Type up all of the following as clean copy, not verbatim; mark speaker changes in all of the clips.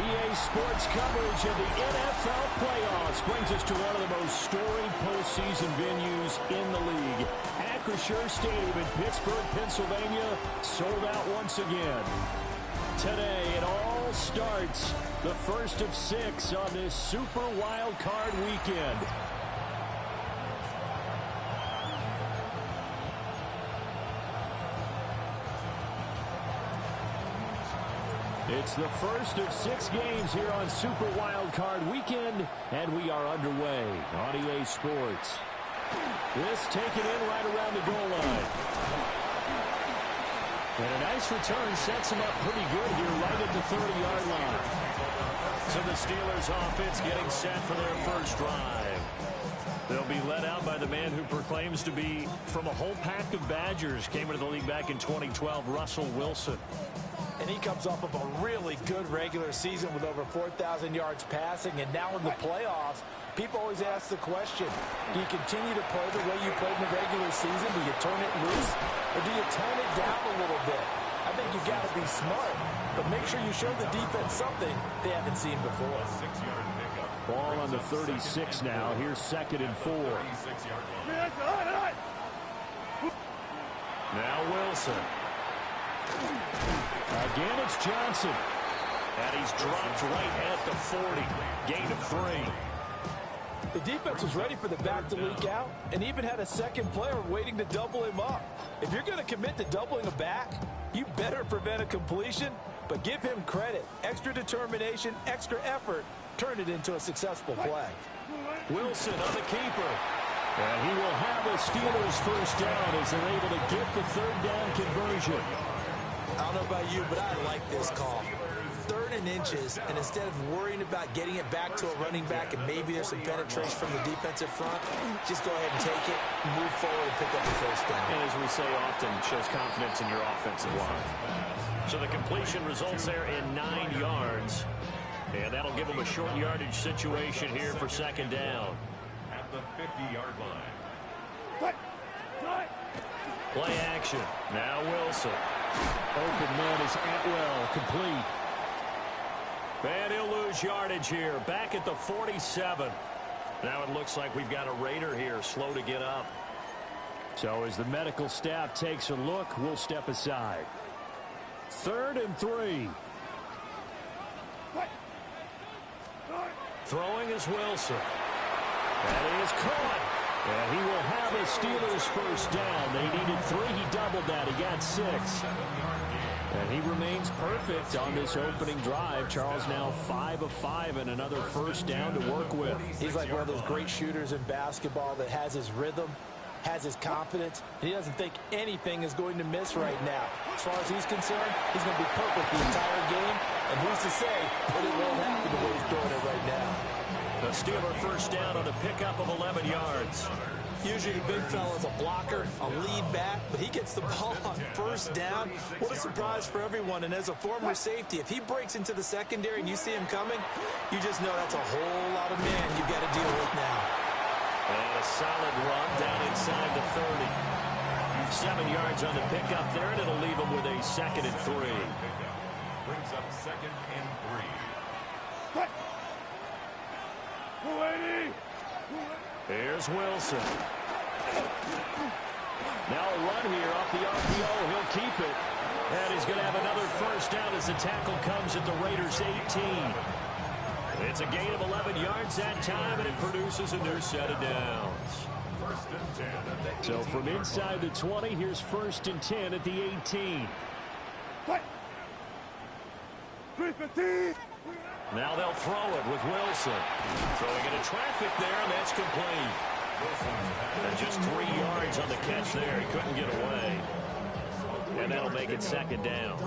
Speaker 1: RDA Sports coverage of the NFL playoffs brings us to one of the most storied postseason venues in the league. Acrisure Stadium in Pittsburgh, Pennsylvania, sold out once again. Today, it all starts the first of 6 on this Super Wild Card weekend. It's the first of 6 games here on Super Wild Card weekend, and we are underway on EA Sports. This taken in right around the goal line. And a nice return sets him up pretty good here right at the 30-yard line. So the Steelers offense getting set for their first drive. They'll be led out by the man who proclaims to be from a whole pack of Badgers. Came into the league back in 2012, Russell Wilson.
Speaker 2: And he comes off of a really good regular season with over 4,000 yards passing. And now in the playoffs, people always ask the question, do you continue to play the way you played in the regular season? Do you turn it loose? Or do you tone it down a little bit? I think you've got to be smart. But make sure you show the defense something they haven't seen before.
Speaker 1: Ball on the 36 now. Here's 2nd and 4. Now Wilson. Again, it's Johnson. And he's dropped right at the 40. Gain of 3.
Speaker 2: The defense was ready for the back to leak out and even had a second player waiting to double him up. If you're going to commit to doubling a back, you better prevent a completion, but give him credit. Extra determination, extra effort, turn it into a successful play.
Speaker 1: Wilson on the keeper. And he will have a Steelers first down as they're able to get the 3rd down conversion.
Speaker 2: I don't know about you, but I like this call. 3rd and inches, and instead of worrying about getting it back to a running back and maybe there's some penetration from the defensive front, just go ahead and take it, move forward, and pick up the first down.
Speaker 1: And as we say often, shows confidence in your offensive line. So the completion results there in 9 yards. And that'll give them a short yardage situation here for 2nd down.
Speaker 3: At the 50-yard line.
Speaker 1: Play action. Now Wilson. Open man is Atwell, complete. And he'll lose yardage here. Back at the 47. Now it looks like we've got a Raider here, slow to get up. So as the medical staff takes a look, we'll step aside. 3rd and 3. Throwing is Wilson. That is caught. And he will have a Steelers first down. They needed 3. He doubled that. He got 6. And he remains perfect on this opening drive. Charles now 5 of 5 and another first down to work with.
Speaker 2: He's like one of those great shooters in basketball that has his rhythm, has his confidence, and he doesn't think anything is going to miss right now. As far as he's concerned, he's going to be perfect the entire game. And who's to say that it won't happen the way he's doing it right now.
Speaker 1: The Steeler first down on a pickup of 11 yards.
Speaker 2: Usually the big fella's a blocker, a lead back, but he gets the ball on first down. What a surprise for everyone. And as a former safety, if he breaks into the secondary and you see him coming, you just know that's a whole lot of men you've got to deal with now.
Speaker 1: And a solid run down inside the 30. 7 yards on the pickup there, and it'll leave him with a 2nd and 3.
Speaker 3: Brings up 2nd and 3.
Speaker 1: Here's Wilson. Now a run here off the RPO. He'll keep it. And he's going to have another first down as the tackle comes at the Raiders' 18. It's a gain of 11 yards that time, and it produces a new set of downs.
Speaker 3: First and 10 at the 18.
Speaker 1: So from inside the 20, here's 1st and 10 at the 18. Now they'll throw it with Wilson. Throwing into traffic there, and that's complete. And just 3 yards on the catch there. He couldn't get away. And that'll make it 2nd down.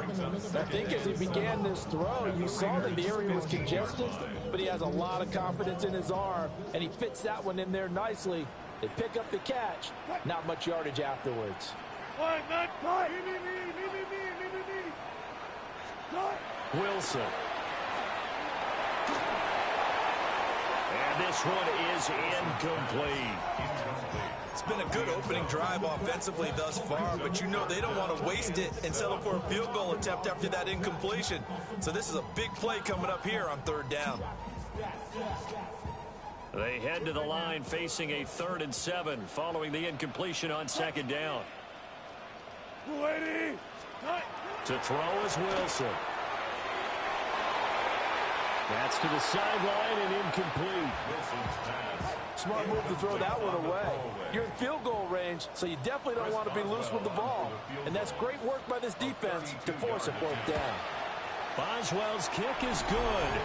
Speaker 2: I think as he began this throw, you saw that the area was congested, but he has a lot of confidence in his arm, and he fits that one in there nicely. They pick up the catch. Not much yardage afterwards.
Speaker 1: Wilson. And this one is incomplete.
Speaker 4: It's been a good opening drive offensively thus far, but you know they don't want to waste it and settle for a field goal attempt after that incompletion. So this is a big play coming up here on third down.
Speaker 1: They head to the line facing a 3rd and 7 following the incompletion on second down. To throw is Wilson. That's to the sideline and incomplete.
Speaker 2: Smart move to throw that one away. You're in field goal range, so you definitely don't want to be loose with the ball. And that's great work by this defense to force a 4th down.
Speaker 1: Boswell's kick is good.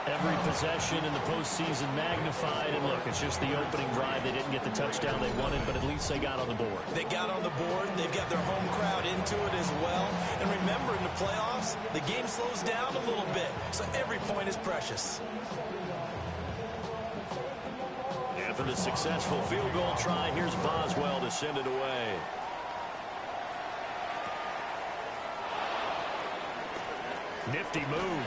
Speaker 1: Every possession in the postseason magnified. And look, it's just the opening drive. They didn't get the touchdown they wanted, but at least they got on the board.
Speaker 4: They got on the board. They've got their home crowd into it as well. And remember, in the playoffs, the game slows down a little bit. So every point is precious.
Speaker 1: After the successful field goal try, here's Boswell to send it away. Nifty move.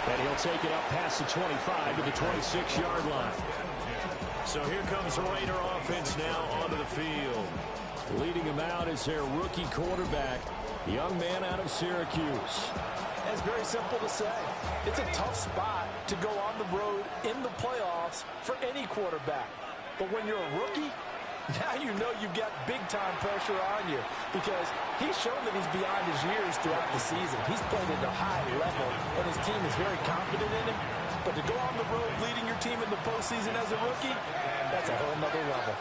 Speaker 1: And he'll take it up past the 25 to the 26-yard line. So here comes the Raider offense now onto the field. Leading him out is their rookie quarterback, young man out of Syracuse.
Speaker 2: It's very simple to say. It's a tough spot to go on the road in the playoffs for any quarterback. But when you're a rookie, now you know you've got big-time pressure on you because he's shown that he's beyond his years throughout the season. He's played at a high level, and his team is very confident in him. But to go on the road leading your team in the postseason as a rookie, that's a whole nother level.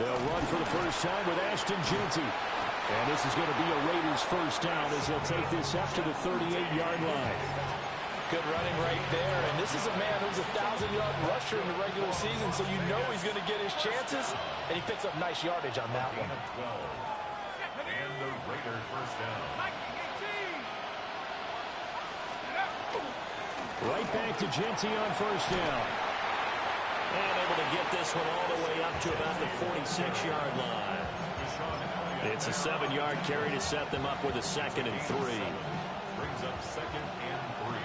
Speaker 1: They'll run for the first time with Ashton Jeanty. And this is going to be a Raiders first down as they'll take this up to the 38-yard line.
Speaker 2: Good running right there. And this is a man who's a 1,000-yard rusher in the regular season, so you know he's going to get his chances. And he picks up nice yardage on that one.
Speaker 3: And the Raiders first down.
Speaker 1: Right back to Jeanty on first down. And able to get this one all the way up to about the 46-yard line. It's a 7-yard carry to set them up with a 2nd and 3.
Speaker 3: Brings up 2nd and 3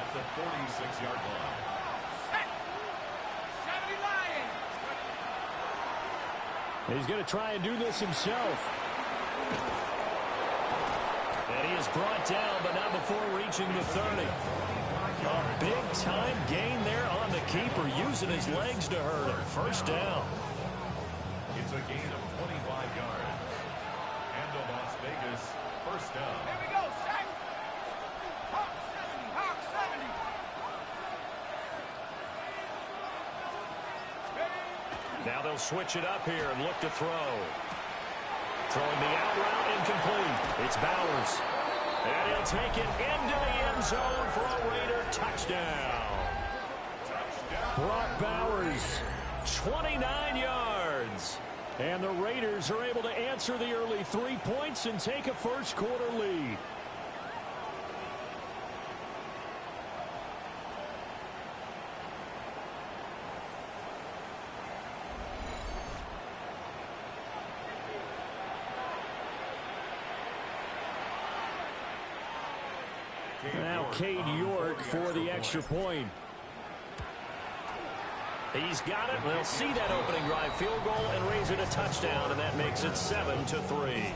Speaker 3: at the 46-yard line.
Speaker 1: He's going to try and do this himself. And he is brought down, but not before reaching the 30. A big-time gain there on the keeper, using his legs to hurt him. First down.
Speaker 3: It's a gain of 25 yards. And the Las Vegas first down.
Speaker 5: Here we go, Shaq. Hawk 70, Hawk 70.
Speaker 1: Now they'll switch it up here and look to throw. Throwing the out route, incomplete. It's Bowers. And he'll take it into the end zone for a Raider touchdown. Brock Bowers, 29 yards. And the Raiders are able to answer the early 3 points and take a first-quarter lead. Now Cade York for the extra point. He's got it. They'll see that opening drive field goal and raise it a touchdown, and that makes it 7-3.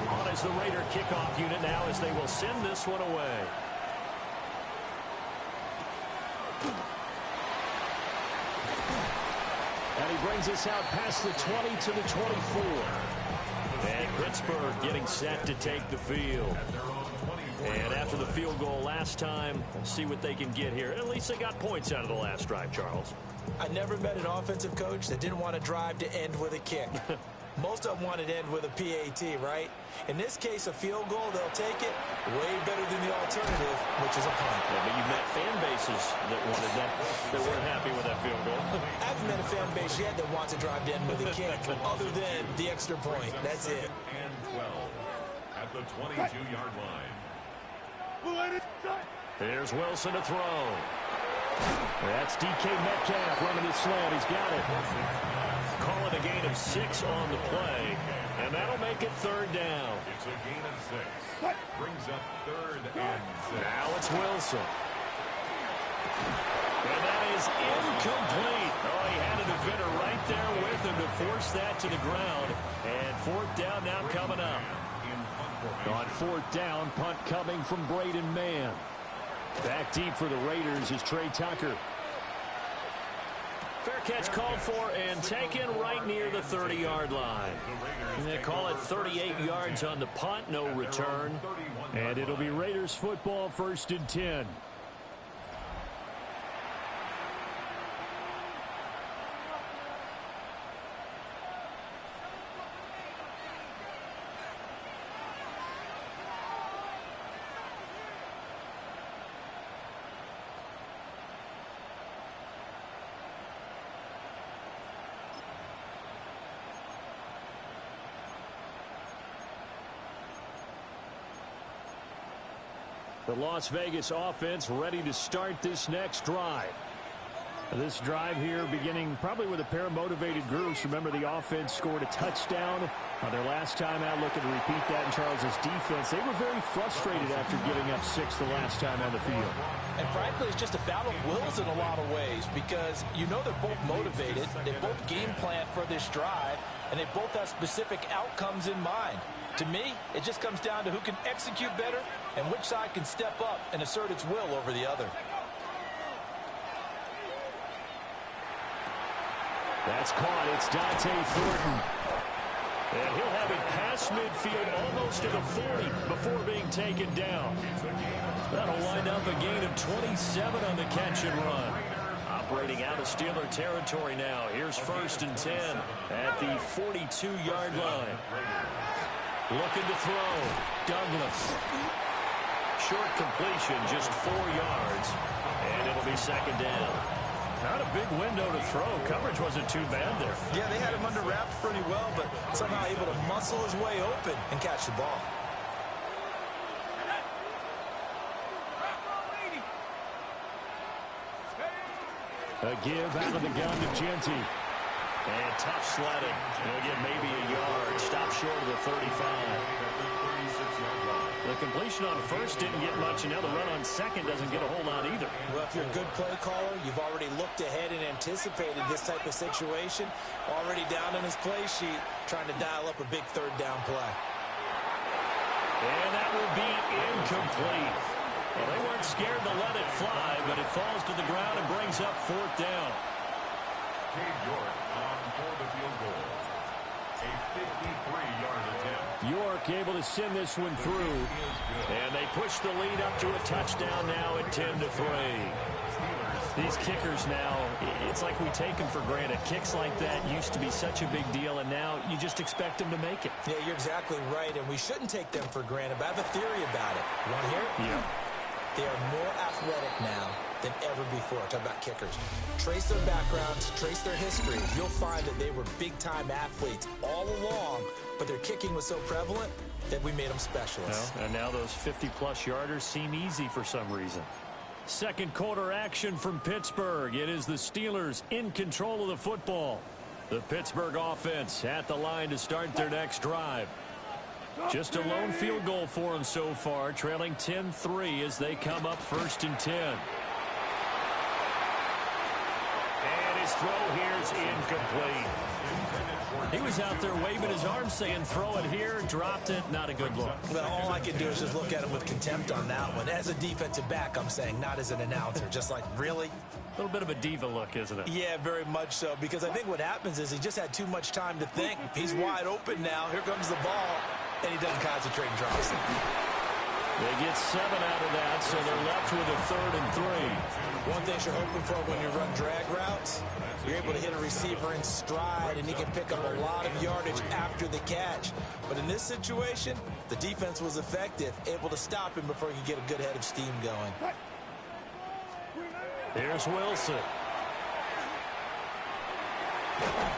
Speaker 1: On is the Raider kickoff unit now as they will send this one away. And he brings us out past the 20 to the 24. And Pittsburgh getting set to take the field. And after the field goal last time, we'll see what they can get here. At least they got points out of the last drive, Charles.
Speaker 4: I never met an offensive coach that didn't want to drive to end with a kick. Most of them want it to end with a PAT, right? In this case, a field goal, they'll take it way better than the alternative, which is a punt.
Speaker 1: Yeah, but you've met fan bases that wanted that weren't happy with that field goal.
Speaker 4: I haven't met a fan base yet that wants to drive to end with a kick, other than the extra point. That's it.
Speaker 3: And 12 at the 22-yard line.
Speaker 1: Here's Wilson to throw. That's DK Metcalf running his slant. He's got it. Calling a gain of 6 on the play, and that'll make it third down.
Speaker 3: It's a gain of 6. Brings up 3rd and 6.
Speaker 1: Now it's Wilson. And that is incomplete. Oh, he had a defender right there with him to force that to the ground. And 4th down now coming up.
Speaker 6: On 4th down, punt coming from Braden Mann. Back deep for the Raiders is Trey Tucker.
Speaker 1: Fair catch called for and taken right near the 30-yard line. And they call it 38 yards on the punt, no return.
Speaker 6: And it'll be Raiders football, 1st and 10. The Las Vegas offense ready to start this next drive. This drive here beginning probably with a pair of motivated groups. Remember, the offense scored a touchdown on their last time out. Looking to repeat that in Charles's defense. They were very frustrated after giving up 6 the last time on the field.
Speaker 4: And frankly, it's just a battle of wills in a lot of ways because you know they're both motivated. They both game plan for this drive, and they both have specific outcomes in mind. To me, it just comes down to who can execute better and which side can step up and assert its will over the other.
Speaker 6: That's caught. It's Dante Thornton.
Speaker 1: And he'll have it past midfield almost to the 40 before being taken down. That'll wind up a gain of 27 on the catch and run. Operating out of Steeler territory now. Here's 1st and 10 at the 42-yard line. Looking to throw. Douglas. Short completion, just 4 yards. And it'll be 2nd down. Not a big window to throw. Coverage wasn't too bad there.
Speaker 4: Yeah, they had him under wraps pretty well, but somehow able to muscle his way open and catch the ball.
Speaker 6: A give out of the gun to Genty.
Speaker 1: And tough sledding. He'll get maybe a yard. Stop short of the 35. The completion on 1st didn't get much, and now the run on 2nd doesn't get a whole lot either.
Speaker 4: Well, if you're a good play caller, you've already looked ahead and anticipated this type of situation. Already down on his play sheet, trying to dial up a big 3rd down play.
Speaker 1: And that will be incomplete. Well, they weren't scared to let it fly, but it falls to the ground and brings up 4th down.
Speaker 3: Cade York on for the field goal. A 53-yard attempt.
Speaker 6: York able to send this one through.
Speaker 1: And they push the lead up to a touchdown now at 10-3. These kickers now, it's like we take them for granted. Kicks like that used to be such a big deal, and now you just expect them to make it.
Speaker 4: Yeah, you're exactly right, and we shouldn't take them for granted, but I have a theory about it. You want to hear it?
Speaker 1: Yeah.
Speaker 4: They are more athletic now than ever before. Talk about kickers. Trace their backgrounds, trace their history. You'll find that they were big-time athletes all along, but their kicking was so prevalent that we made them specialists.
Speaker 1: Well, and now those 50-plus yarders seem easy for some reason.
Speaker 6: Second quarter action from Pittsburgh. It is the Steelers in control of the football.
Speaker 1: The Pittsburgh offense at the line to start their next drive. Just a lone field goal for them so far, trailing 10-3 as they come up 1st and 10. And his throw here is incomplete. He was out there waving his arms saying, throw it here, dropped it, not a good look.
Speaker 4: Well, all I can do is just look at him with contempt on that one. As a defensive back, I'm saying, not as an announcer. Just like, really?
Speaker 1: A little bit of a diva look, isn't it?
Speaker 4: Yeah, very much so, because I think what happens is he just had too much time to think. He's wide open now. Here comes the ball, and he doesn't concentrate and drops it.
Speaker 1: They get 7 out of that, so they're left with a 3rd and 3.
Speaker 4: One thing you're hoping for when you run drag routes, you're able to hit a receiver in stride, and he can pick up a lot of yardage after the catch. But in this situation, the defense was effective, able to stop him before he could get a good head of steam going.
Speaker 1: Here's Wilson.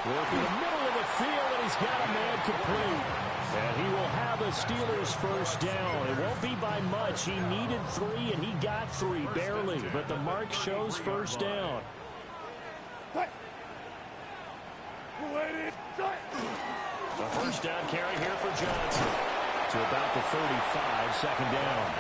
Speaker 6: Working the middle of the field, and he's got a man complete. And he will have a Steelers 1st down. It won't be by much. He needed 3, and he got 3, barely. But the mark shows 1st down.
Speaker 1: A first down carry here for Johnson. To about the 35, second down.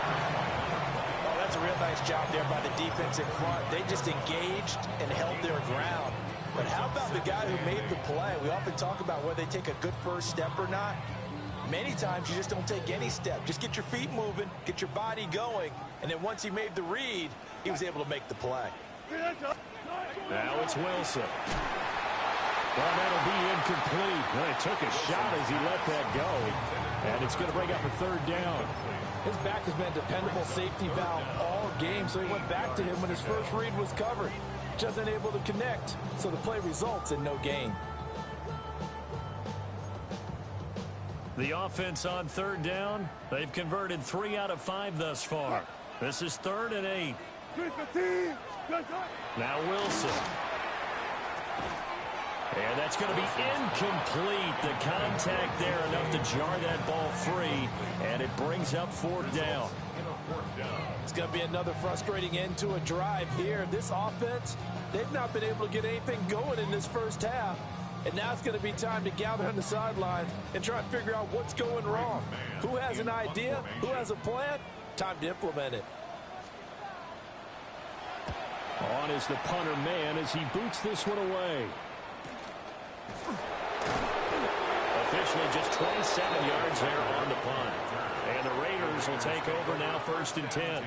Speaker 4: Oh, that's a real nice job there by the defense in front. They just engaged and held their ground. But how about the guy who made the play? We often talk about whether they take a good first step or not. Many times you just don't take any step. Just get your feet moving, get your body going, and then once he made the read, he was able to make the play.
Speaker 1: Now it's Wilson. Well, that'll be incomplete. Well, he took a shot as he let that go. And it's going to bring up a third down.
Speaker 2: His back has been a dependable safety valve all game, so he went back to him when his first read was covered. Just unable to connect, so the play results in no gain.
Speaker 1: The offense on third down. They've converted 3 out of 5 thus far. This is 3rd and 8. Now Wilson. And that's going to be incomplete. The contact there enough to jar that ball free, and it brings up 4th down.
Speaker 2: It's going to be another frustrating end to a drive here. This offense, they've not been able to get anything going in this first half. And now it's going to be time to gather on the sidelines and try and figure out what's going wrong. Who has an idea? Who has a plan? Time to implement it.
Speaker 6: On is the punter man as he boots this one away.
Speaker 1: Officially just 27 yards there on the punt. And the Raiders will take over now, 1st and 10.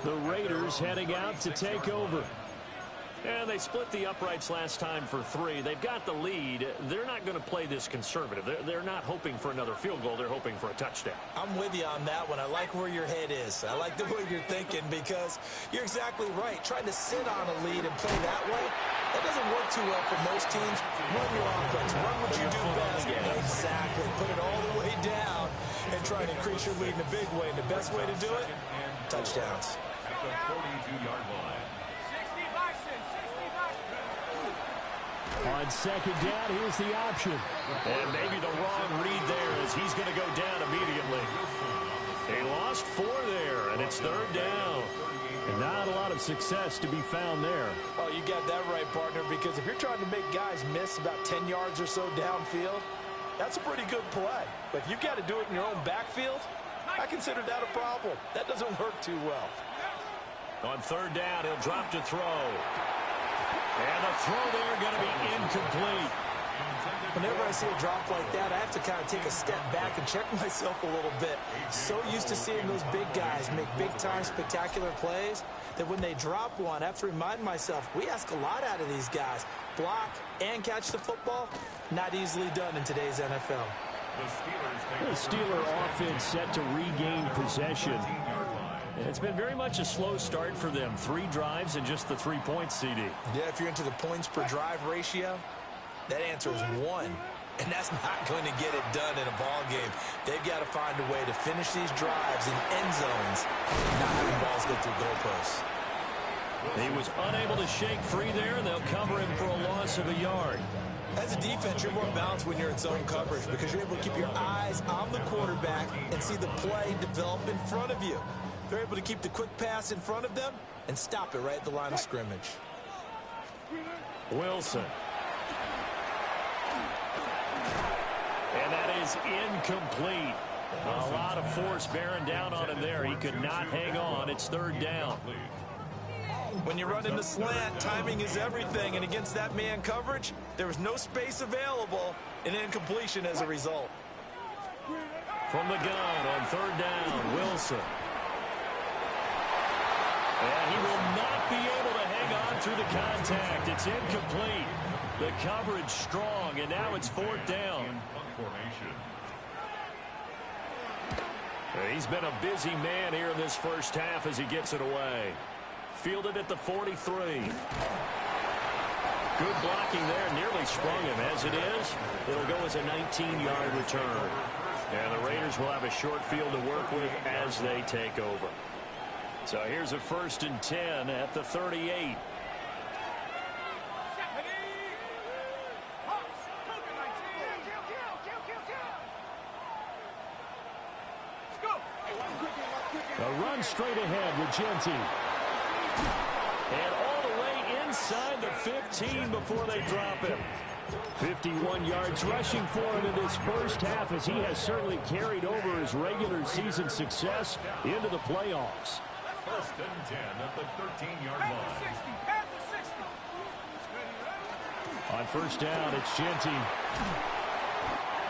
Speaker 6: The Raiders heading out to take over.
Speaker 1: And they split the uprights last time for 3. They've got the lead. They're not going to play this conservative. They're not hoping for another field goal. They're hoping for a touchdown.
Speaker 4: I'm with you on that one. I like where your head is. I like the way you're thinking because you're exactly right. Trying to sit on a lead and play that way, that doesn't work too well for most teams. Run your offense. Run what you do best. Exactly. Put it all the way down and try to increase your lead in a big way. And the best way to do it, touchdowns.
Speaker 3: At the 42-yard line.
Speaker 6: On second down, here's the option.
Speaker 1: And maybe the wrong read there as he's going to go down immediately. He lost 4 there, and it's 3rd down.
Speaker 6: And not a lot of success to be found there.
Speaker 2: Oh, you got that right, partner, because if you're trying to make guys miss about 10 yards or so downfield, that's a pretty good play. But if you've got to do it in your own backfield, I consider that a problem. That doesn't work too well.
Speaker 1: On 3rd down, he'll drop to throw. And the throw there going to be incomplete.
Speaker 4: Whenever I see a drop like that, I have to kind of take a step back and check myself a little bit. So used to seeing those big guys make big-time spectacular plays that when they drop one, I have to remind myself, we ask a lot out of these guys. Block and catch the football, not easily done in today's NFL.
Speaker 6: The Steeler offense set to regain possession.
Speaker 1: It's been very much a slow start for them. 3 drives and just the 3 points, CD.
Speaker 4: Yeah, if you're into the points per drive ratio, that answer is 1. And that's not going to get it done in a ball game. They've got to find a way to finish these drives in end zones, not having balls go through goalposts.
Speaker 1: He was unable to shake free there, and they'll cover him for a loss of a yard.
Speaker 4: As a defense, you're more balanced when you're in zone coverage because you're able to keep your eyes on the quarterback and see the play develop in front of you. They're able to keep the quick pass in front of them and stop it right at the line of scrimmage.
Speaker 1: Wilson. And that is incomplete. A lot of force bearing down on him there. He could not hang on. It's 3rd down.
Speaker 4: When you run in the slant, timing is everything. And against that man coverage, there was no space available and incompletion as a result.
Speaker 1: From the gun on 3rd down, Wilson. And he will not be able to hang on through the contact. It's incomplete. The coverage strong, and now it's 4th down. He's been a busy man here in this first half as he gets it away. Fielded at the 43. Good blocking there. Nearly sprung him. As it is, it'll go as a 19-yard return. And the Raiders will have a short field to work with as they take over. So here's a 1st and 10 at the 38.
Speaker 6: A run straight ahead with Genty.
Speaker 1: And all the way inside the 15 before they drop him.
Speaker 6: 51 yards rushing for him in this first half, as he has certainly carried over his regular season success into the playoffs.
Speaker 3: First and 10 at the 13-yard line.
Speaker 6: On first down, it's Genty.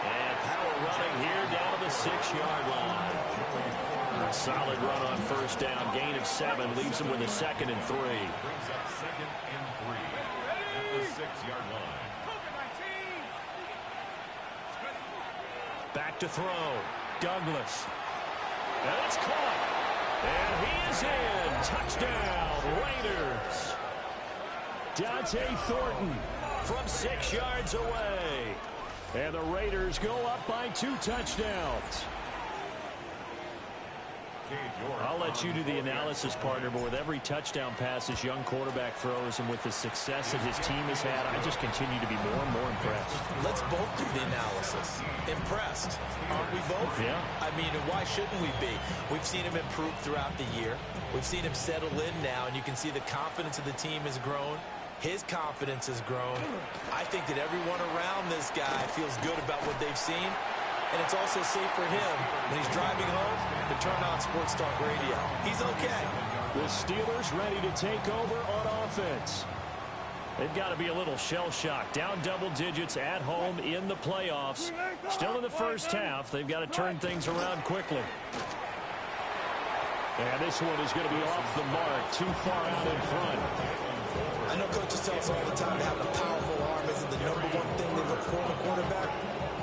Speaker 1: And power running here down to the 6-yard line. A solid run on first down. Gain of 7 leaves him with a 2nd and 3.
Speaker 3: Brings up 2nd and 3 at the 6-yard line.
Speaker 1: Back to throw. Douglas. And it's caught. And he is in. Touchdown, Raiders.
Speaker 6: Dante Thornton
Speaker 1: From 6 yards away.
Speaker 6: And the Raiders go up by 2 touchdowns.
Speaker 1: I'll let you do the analysis, partner, but with every touchdown pass this young quarterback throws and with the success that his team has had, I just continue to be more and more impressed.
Speaker 4: Let's both do the analysis. Impressed. Aren't we both?
Speaker 6: Yeah.
Speaker 4: I mean, why shouldn't we be? We've seen him improve throughout the year. We've seen him settle in now, and you can see the confidence of the team has grown. His confidence has grown. I think that everyone around this guy feels good about what they've seen. And it's also safe for him when he's driving home to turn on Sports Talk Radio. He's okay.
Speaker 6: The Steelers ready to take over on offense.
Speaker 1: They've got to be a little shell-shocked. Down double digits at home in the playoffs. Still in the first half. They've got to turn things around quickly.
Speaker 6: And this one is going to be off the mark. Too far out in front.
Speaker 4: I know coaches tell us all the time that having a powerful arm isn't the #1 thing they look for in a quarterback.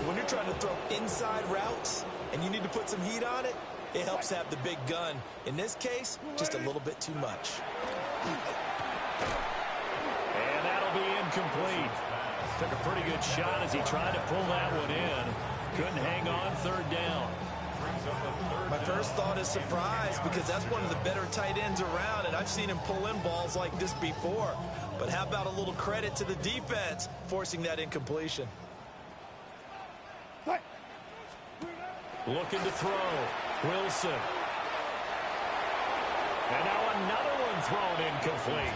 Speaker 4: When you're trying to throw inside routes and you need to put some heat on it, it helps have the big gun. In this case, just a little bit too much.
Speaker 1: And that'll be incomplete. Took a pretty good shot as he tried to pull that one in. Couldn't hang on 3rd down.
Speaker 4: My first thought is surprise, because that's one of the better tight ends around, and I've seen him pull in balls like this before. But how about a little credit to the defense forcing that incompletion?
Speaker 1: Looking to throw. Wilson. And now another one thrown incomplete.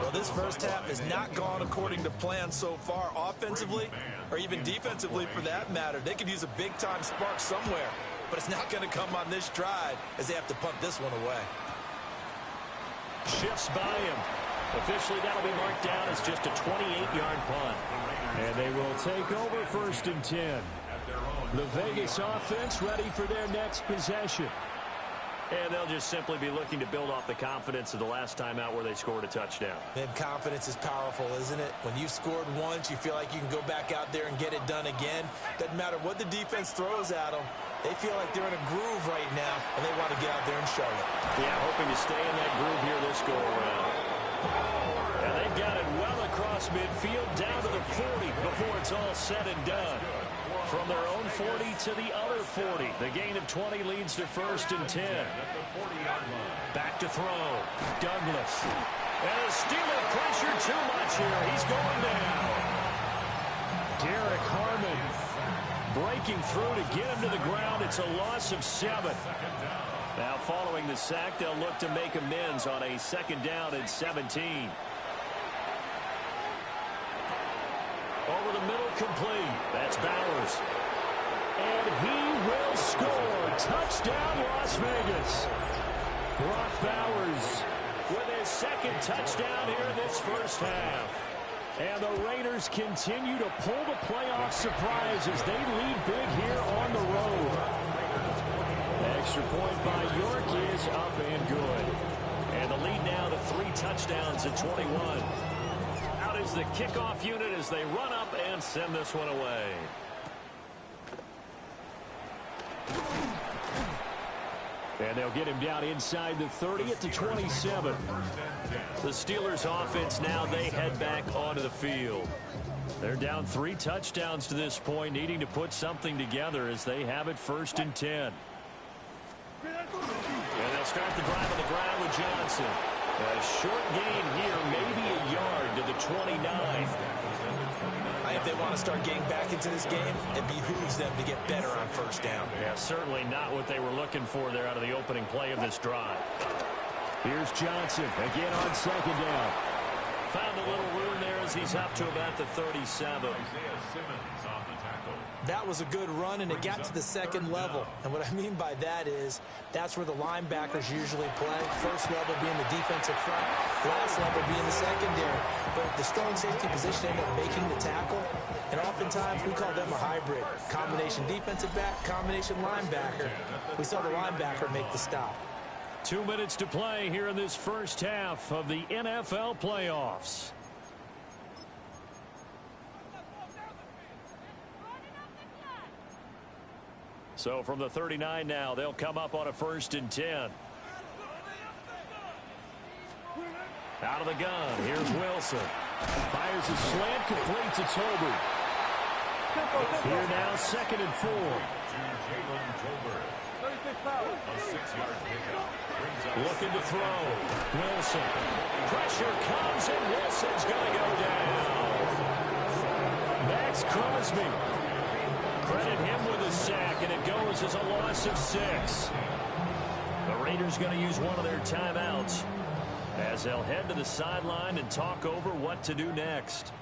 Speaker 4: Well, this first half has not gone according to plan so far offensively, or even defensively for that matter. They could use a big-time spark somewhere, but it's not going to come on this drive as they have to punt this one away.
Speaker 1: Shifts by him. Officially, that'll be marked down as just a 28-yard punt.
Speaker 6: And they will take over 1st and 10. The Vegas offense ready for their next possession.
Speaker 1: And they'll just simply be looking to build off the confidence of the last time out where they scored a touchdown.
Speaker 4: And confidence is powerful, isn't it? When you've scored once, you feel like you can go back out there and get it done again. Doesn't matter what the defense throws at them. They feel like they're in a groove right now, and they want to get out there and show it.
Speaker 1: Yeah, hoping to stay in that groove here this go-around. And they've got it well across midfield, down to the 40 before it's all said and done. From their own 40 to the other 40. The gain of 20 leads to 1st and 10. Back to throw. Douglas. And the Steeler pressure too much here. He's going down.
Speaker 6: Derek Harmon breaking through to get him to the ground. It's a loss of 7.
Speaker 1: Now following the sack, they'll look to make amends on a 2nd down and 17. Over the middle, complete. That's Bowers.
Speaker 6: And he will score. Touchdown, Las Vegas. Brock Bowers
Speaker 1: with his 2nd touchdown here in this first half.
Speaker 6: And the Raiders continue to pull the playoff surprise as they lead big here on the road. The extra point by York is up and good.
Speaker 1: And the lead now to 3 touchdowns at 21. Out is the kickoff unit as they run up and send this one away.
Speaker 6: And they'll get him down inside the 30 at the 27.
Speaker 1: The Steelers offense now, they head back onto the field. They're down 3 touchdowns to this point, needing to put something together as they have it 1st and 10. And they'll start the drive on the ground with Johnson. A short gain here, maybe a yard to the 29.
Speaker 4: If they want to start getting back into this game, it behooves them to get better on 1st down.
Speaker 1: Yeah, certainly not what they were looking for there out of the opening play of this drive.
Speaker 6: Here's Johnson again on 2nd down.
Speaker 1: Found a little room there as he's up to about the 37.
Speaker 4: That was a good run, and it got to the second level. And what I mean by that is that's where the linebackers usually play. First level being the defensive front, last level being the secondary. But the strong safety position ended up making the tackle, and oftentimes we call them a hybrid. Combination defensive back, combination linebacker. We saw the linebacker make the stop.
Speaker 6: 2 minutes to play here in this first half of the NFL playoffs. So from the 39 now, they'll come up on a 1st and 10. Out of the gun, here's Wilson. Fires a slant, completes it to Tolbert. Here now, 2nd and 4.
Speaker 3: A 6-yard pickup.
Speaker 6: Looking to throw. Wilson. Pressure comes, and Wilson's going to go down. Max Crosby. Credit him with a sack, and it goes as a loss of 6. The Raiders going to use one of their timeouts as they'll head to the sideline and talk over what to do next.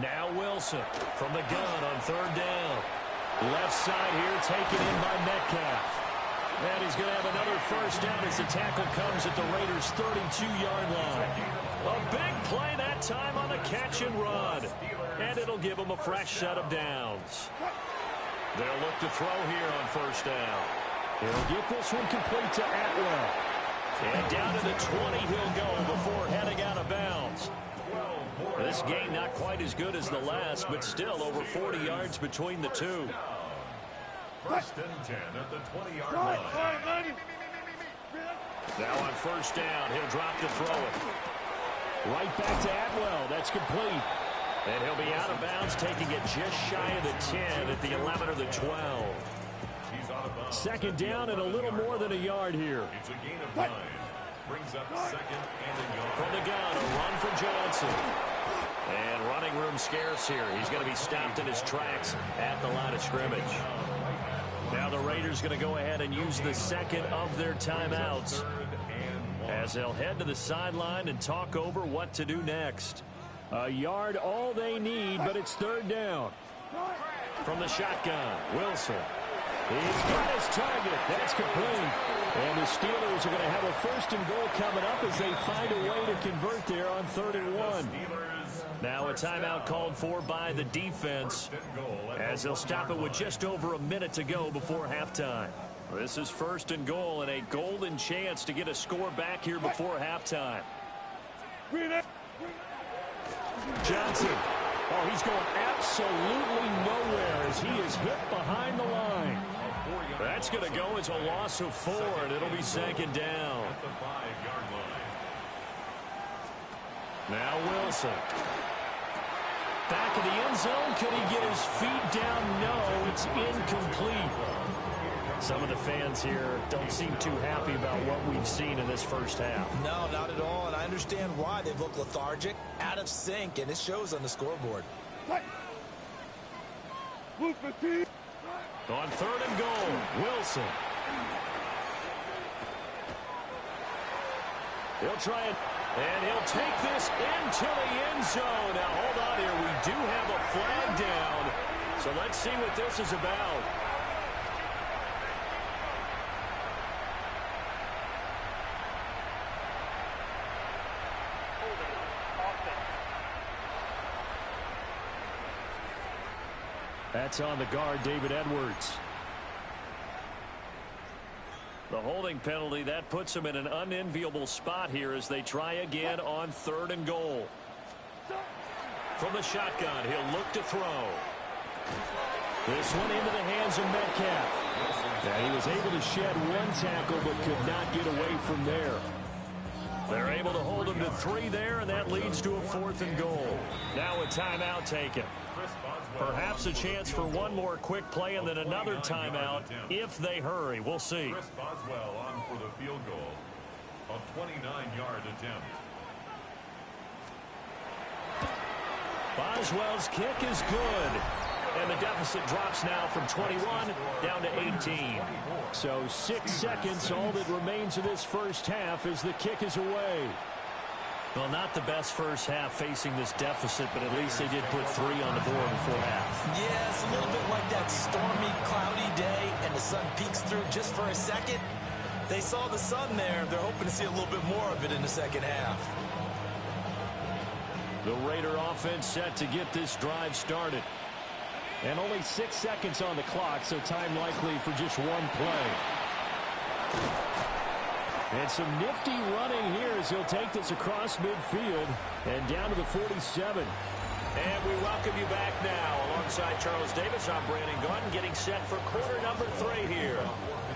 Speaker 6: Now Wilson from the gun on 3rd down. Left side here taken in by Metcalf. And he's going to have another 1st down as the tackle comes at the Raiders' 32-yard line. A big play that time on the catch and run. And it'll give them a fresh set of downs. They'll look to throw here on 1st down. He'll get this one complete to Atwell. And down to the 20 he'll go before heading out of bounds. This game not quite as good as the last, but still over 40 yards between the two.
Speaker 3: 1st and 10 at the 20-yard line.
Speaker 6: Now on 1st down, he'll drop to throw it. Right back to Atwell. That's complete. And he'll be out of bounds, taking it just shy of the 10 at the 11 or the 12. 2nd down and a little more than a yard here.
Speaker 3: It's a gain of 9. Brings up 2nd and a yard.
Speaker 6: From the gun, a run for Johnson. And running room scarce here. He's going to be stopped in his tracks at the line of scrimmage. Now the Raiders going to go ahead and use the 2nd of their timeouts as they'll head to the sideline and talk over what to do next. A yard all they need, but it's 3rd down. From the shotgun, Wilson. He's got his target. That's complete. And the Steelers are going to have a 1st and goal coming up as they find a way to convert there on 3rd and 1. Now a timeout called for by the defense as they'll stop it with just over a minute to go before halftime. This is 1st and goal and a golden chance to get a score back here before halftime. Johnson. Oh, he's going absolutely nowhere as he is hit behind the line. That's going to go as a loss of 4, and it'll be 2nd down. Now Wilson. Back in the end zone. Could he get his feet down? No, it's incomplete. Some of the fans here don't seem too happy about what we've seen in this first half.
Speaker 4: No, not at all, and I understand why. They look lethargic, out of sync, and it shows on the scoreboard.
Speaker 6: On 3rd and goal, Wilson. He'll try it, and he'll take this into the end zone. Now, hold on here. We do have a flag down, so let's see what this is about. That's on the guard, David Edwards. The holding penalty, that puts him in an unenviable spot here as they try again on 3rd and goal. From the shotgun, he'll look to throw. This one into the hands of Metcalf. Now, he was able to shed one tackle but could not get away from there. They're able to hold him to 3 there, and that leads to a 4th and goal. Now a timeout taken. Perhaps a chance for one more quick play and then another timeout if they hurry. We'll see.
Speaker 3: Chris Boswell on for the field goal. A 29-yard attempt.
Speaker 6: Boswell's kick is good.
Speaker 1: And the deficit drops now from 21 down to 18.
Speaker 6: So 6 seconds, all that remains of this first half as the kick is away.
Speaker 1: Well, not the best first half facing this deficit, but at least they did put 3 on the board before half.
Speaker 4: Yeah, it's a little bit like that stormy, cloudy day, and the sun peeks through just for a second. They saw the sun there. They're hoping to see a little bit more of it in the second half.
Speaker 6: The Raider offense set to get this drive started. And only 6 seconds on the clock, so time likely for just one play. And some nifty running here as he'll take this across midfield and down to the 47.
Speaker 1: And we welcome you back now. Alongside Charles Davis, I'm Brandon Gunn, getting set for quarter number 3 here.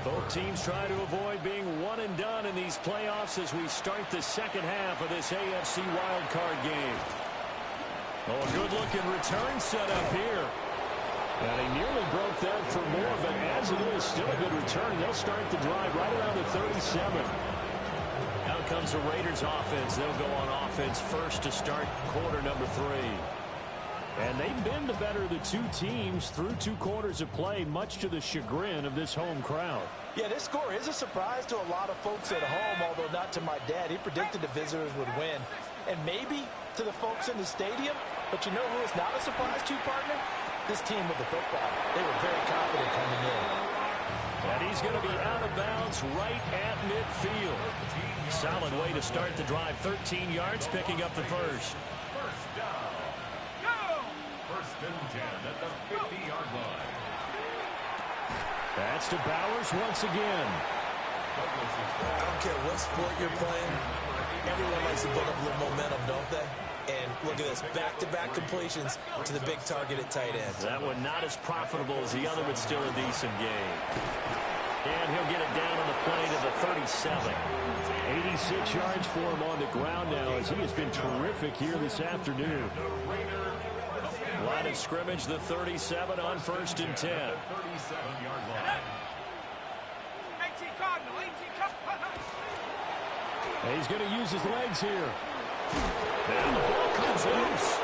Speaker 1: Both teams try to avoid being one and done in these playoffs as we start the second half of this AFC wildcard game. Oh, a good-looking return set up here. And he nearly broke that for more, but as it is, still a good return. They'll start the drive right around the 37. Out comes the Raiders offense. They'll go on offense first to start quarter number 3. And they've been the better of the two teams through 2 quarters of play, much to the chagrin of this home crowd.
Speaker 2: Yeah, this score is a surprise to a lot of folks at home, although not to my dad. He predicted the visitors would win. And maybe to the folks in the stadium, but you know who is not a surprise to, partner? This team with the football. They were very confident coming in.
Speaker 1: And he's going to be out of bounds right at midfield. Solid way to start the drive. 13 yards, picking up the first.
Speaker 3: First down. First and 10 at the 50-yard line.
Speaker 6: That's to Bowers once again.
Speaker 4: I don't care what sport you're playing. Everyone likes to build up a little momentum, don't they? And look at this, back-to-back completions to the big target at tight end.
Speaker 1: That one not as profitable as the other, but still a decent game. And he'll get it down on the play to the 37.
Speaker 6: 86 yards for him on the ground now as he has been terrific here this afternoon.
Speaker 1: Line of scrimmage, the 37 on first and 10.
Speaker 3: 37-yard line.
Speaker 5: 18 Cardinal, 18 Cardinal.
Speaker 6: And he's going to use his legs here.
Speaker 1: And the ball comes loose.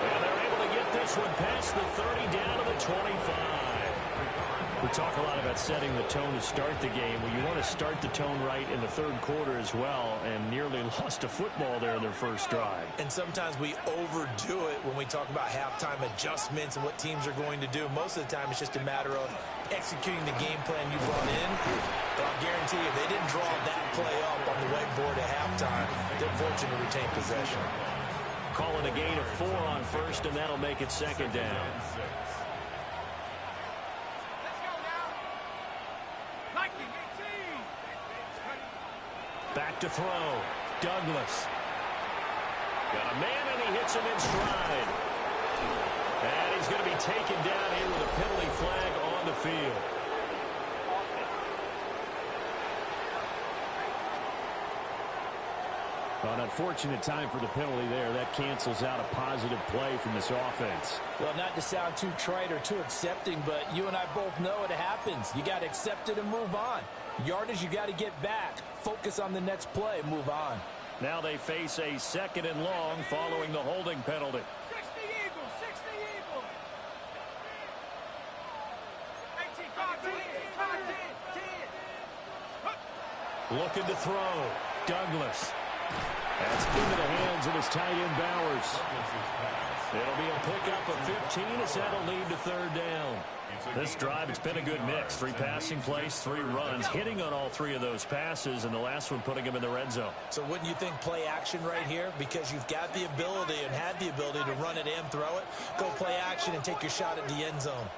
Speaker 1: And they're able to get this one past the 30 down to the 25. We talk a lot about setting the tone to start the game. Well, you want to start the tone right in the third quarter as well, and nearly lost a football there in their first drive.
Speaker 4: And sometimes we overdo it when we talk about halftime adjustments and what teams are going to do. Most of the time, it's just a matter of executing the game plan you brought in. But I'll guarantee you, if they didn't draw that play up on the whiteboard at halftime, they're fortunate to retain possession.
Speaker 1: Calling a gain of 4 on first, and that'll make it second down. Back to throw. Douglas. Got a man, and he hits him in stride. And he's going to be taken down here with a penalty flag on the field.
Speaker 6: Well, an unfortunate time for the penalty there. That cancels out a positive play from this offense.
Speaker 2: Well, not to sound too trite or too accepting, but you and I both know it happens. You got to accept it and move on. Yardage, you got to get back. Focus on the next play. Move on.
Speaker 1: Now they face a second and long following the holding penalty.
Speaker 5: 60 Eagles, 60 Eagles. 18 Cardinal, 18 Cardinal, 10.
Speaker 1: Looking to throw. Douglas. That's into the hands of his tight end, Bowers. It'll be a pickup of 15 as that'll lead to third down. This drive, it's been a good mix. 3 passing plays, 3 runs, hitting on all 3 of those passes, and the last one putting him in the red zone.
Speaker 4: So wouldn't you think play action right here? Because you've got the ability and had the ability to run it and throw it. Go play action and take your shot at the end zone.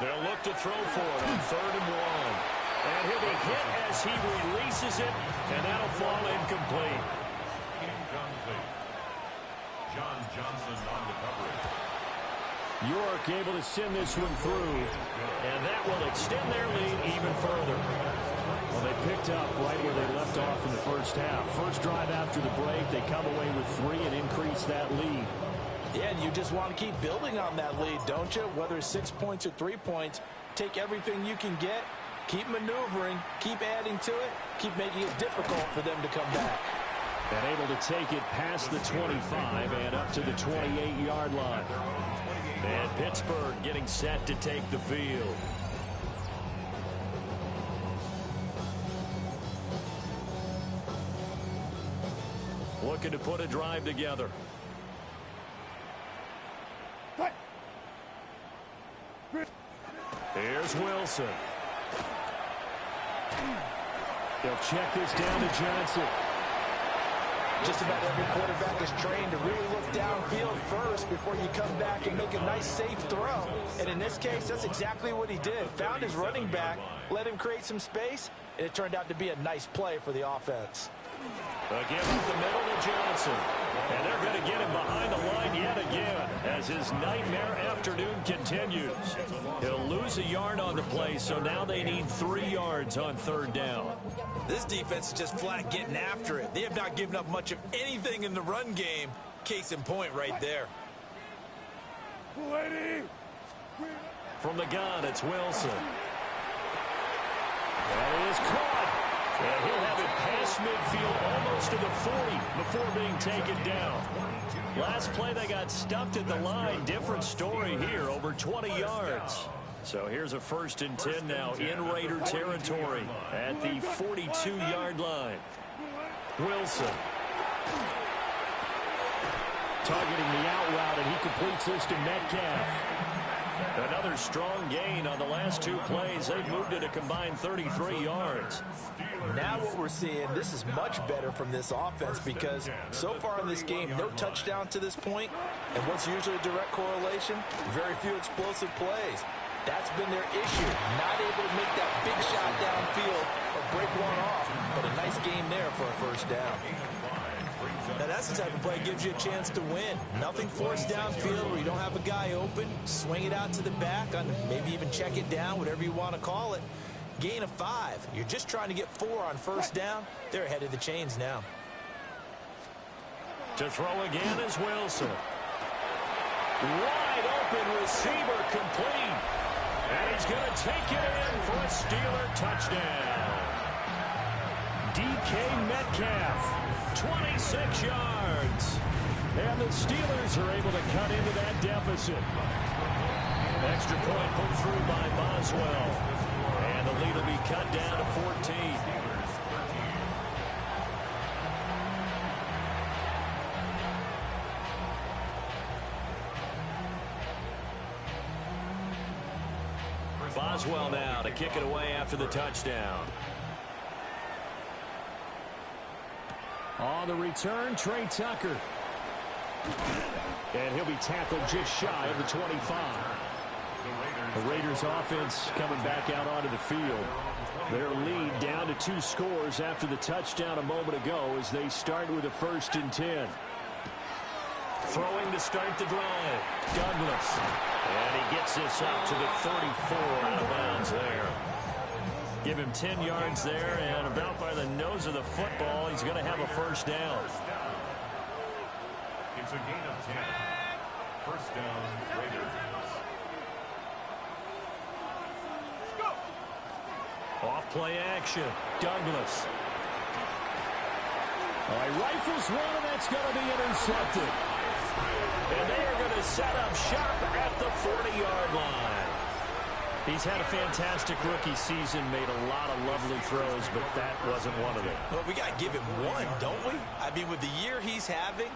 Speaker 1: They'll look to throw for it on 3rd and 1. And he'll be hit as he releases it, and that'll fall incomplete.
Speaker 3: Incomplete. John Johnson on the coverage.
Speaker 6: York able to send this one through.
Speaker 1: And that will extend their lead even further.
Speaker 6: Well, they picked up right where they left off in the first half. First drive after the break, they come away with 3 and increase that lead.
Speaker 2: Yeah, and you just want to keep building on that lead, don't you? Whether it's 6 points or 3 points, take everything you can get, keep maneuvering, keep adding to it, keep making it difficult for them to come back.
Speaker 6: And able to take it past the 25 and up to the 28-yard line.
Speaker 1: And Pittsburgh getting set to take the field. Looking to put a drive together. Here's Wilson.
Speaker 6: They'll check this down to Johnson.
Speaker 2: Just about every quarterback is trained to really look downfield first before you come back and make a nice, safe throw. And in this case, that's exactly what he did. Found his running back, let him create some space, and it turned out to be a nice play for the offense.
Speaker 1: Again up the middle to Johnson. And they're going to get him behind the line yet again as his nightmare afternoon continues. He'll lose a yard on the play, so now they need 3 yards on 3rd down.
Speaker 4: This defense is just flat getting after it. They have not given up much of anything in the run game. Case in point right there.
Speaker 1: From the gun, it's Wilson. That is caught. And he'll have it past midfield almost to the 40 before being taken down. Last play they got stuffed at the line. Different story here, over 20 yards. So here's a 1st and 10 now in Raider territory at the 42-yard line. Wilson.
Speaker 6: Targeting the out route, and he completes this to Metcalf.
Speaker 1: Another strong gain on the last 2 plays. They've moved it a combined 33 yards.
Speaker 2: Now what we're seeing, this is much better from this offense because so far in this game, no touchdown to this point. And what's usually a direct correlation? Very few explosive plays. That's been their issue. Not able to make that big shot downfield or break one off. But a nice game there for a 1st down.
Speaker 4: Now that's the type of play that gives you a chance to win. Nothing forced downfield where you don't have a guy open. Swing it out to the back, maybe even check it down, whatever you want to call it. Gain of 5. You're just trying to get 4 on 1st down. They're ahead of the chains now.
Speaker 1: To throw again is Wilson. Wide open receiver complete. And he's going to take it in for a Steeler touchdown. DK Metcalf, 26 yards. And the Steelers are able to cut into that deficit. Extra point put through by Boswell. And the lead will be cut down to 14. Boswell now to kick it away after the touchdown.
Speaker 6: On the return, Trey Tucker. And he'll be tackled just shy of the 25. The Raiders offense coming back out onto the field. Their lead down to 2 scores after the touchdown a moment ago as they start with a 1st and 10.
Speaker 1: Throwing to start the drive. Douglas. And he gets this up to the 34 out of bounds there. Give him 10 yards there, and about by the nose of the football, he's going to have a 1st down.
Speaker 3: It's a gain of 10. 1st down, Raiders.
Speaker 1: Off play action. Douglas.
Speaker 6: He rifles one, and that's going to be intercepted.
Speaker 1: And they are going to set up shop at the 40-yard line. He's had a fantastic rookie season, made a lot of lovely throws, but that wasn't one of them.
Speaker 4: Well, we got to give him one, don't we? I mean, with the year he's having,